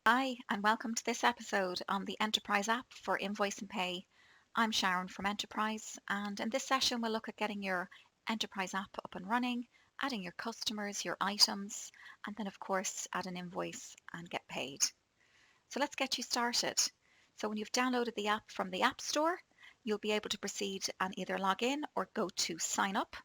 Hi, and welcome to this episode on the Enterprise app for Invoice and Pay. I'm Sharon from Enterprise, and in this session, we'll look at getting your Enterprise app up and running, adding your customers, your items, and then, of course, add an invoice and get paid. So let's get you started. So when you've downloaded the app from the App Store, you'll be able to proceed and either log in or go to sign up.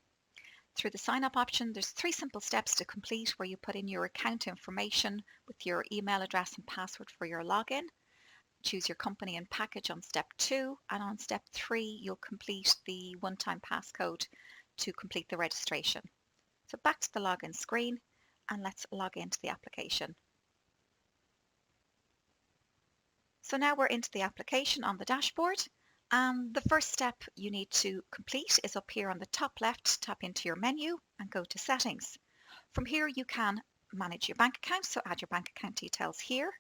Through the sign up option, there's 3 simple steps to complete where you put in your account information with your email address and password for your login. Choose your company and package on step 2, and on step 3, you'll complete the one-time passcode to complete the registration. So back to the login screen, and let's log into the application. So now we're into the application on the dashboard. The first step you need to complete is up here on the top left. Tap into your menu and go to settings. From here you can manage your bank account, so add your bank account details here.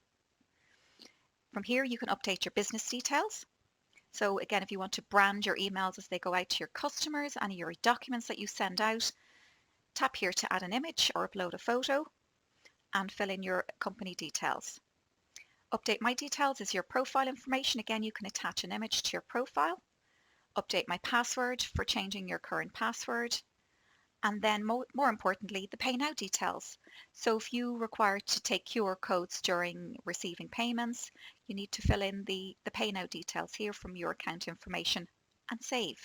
From here you can update your business details. So again, if you want to brand your emails as they go out to your customers, any of your documents that you send out, tap here to add an image or upload a photo and fill in your company details. Update my details is your profile information. Again, you can attach an image to your profile. Update my password for changing your current password. And then more importantly, the pay now details. So if you require to take QR codes during receiving payments, you need to fill in the pay now details here from your account information and save.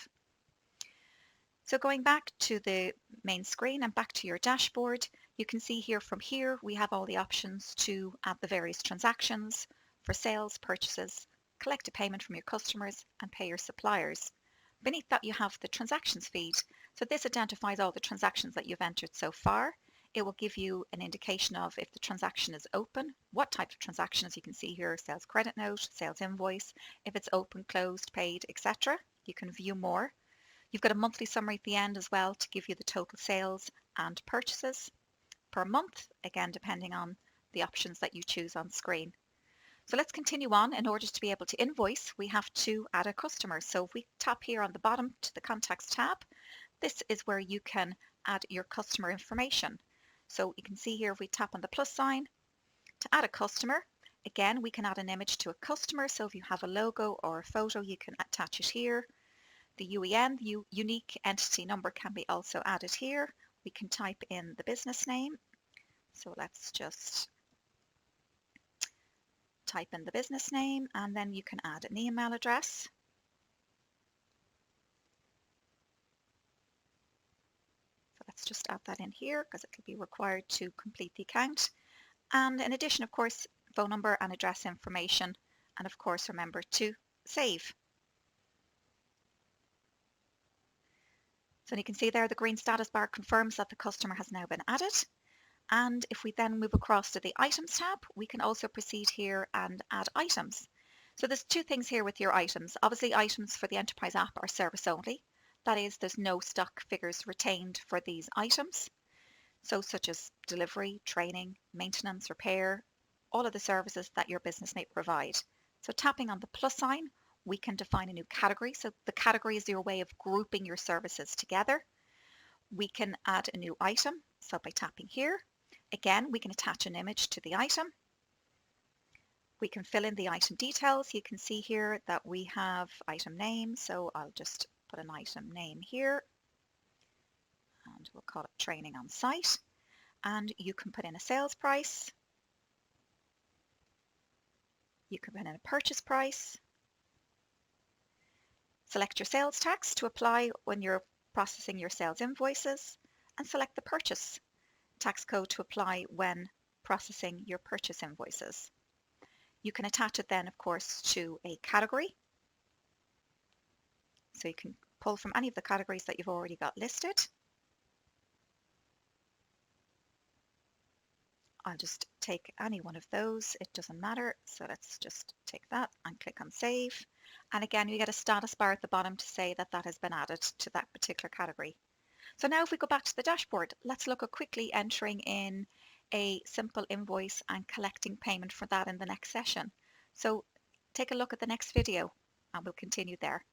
So going back to the main screen and back to your dashboard, you can see here from here we have all the options to add the various transactions for sales, purchases, collect a payment from your customers and pay your suppliers. Beneath that you have the transactions feed. So this identifies all the transactions that you've entered so far. It will give you an indication of if the transaction is open, what type of transaction, as you can see here, sales credit note, sales invoice, if it's open, closed, paid, etc. You can view more. You've got a monthly summary at the end as well to give you the total sales and purchases per month, again depending on the options that you choose on screen. So let's continue on. In order to be able to invoice, we have to add a customer. So if we tap here on the bottom to the Contacts tab, this is where you can add your customer information. So you can see here if we tap on the plus sign to add a customer, again we can add an image to a customer. So if you have a logo or a photo, you can attach it here. The UEN, the unique entity number, can be also added here. We can type in the business name. So let's just type in the business name, and then you can add an email address. So let's just add that in here because it will be required to complete the account. And in addition, of course, phone number and address information. And of course, remember to save. So you can see there the green status bar confirms that the customer has now been added. And if we then move across to the items tab, we can also proceed here and add items. So there's 2 things here with your items. Obviously, items for the Enterprise app are service only. That is, there's no stock figures retained for these items. So such as delivery, training, maintenance, repair, all of the services that your business may provide. So tapping on the plus sign, we can define a new category. So the category is your way of grouping your services together. We can add a new item. So by tapping here, again, we can attach an image to the item. We can fill in the item details. You can see here that we have item name. So I'll just put an item name here and we'll call it training on site. And you can put in a sales price. You can put in a purchase price. Select your sales tax to apply when you're processing your sales invoices, and select the purchase tax code to apply when processing your purchase invoices. You can attach it then, of course, to a category. So you can pull from any of the categories that you've already got listed. I'll just take any one of those, it doesn't matter. So let's just take that and click on save. And again, you get a status bar at the bottom to say that that has been added to that particular category. So now if we go back to the dashboard, let's look at quickly entering in a simple invoice and collecting payment for that in the next session. So take a look at the next video and we'll continue there.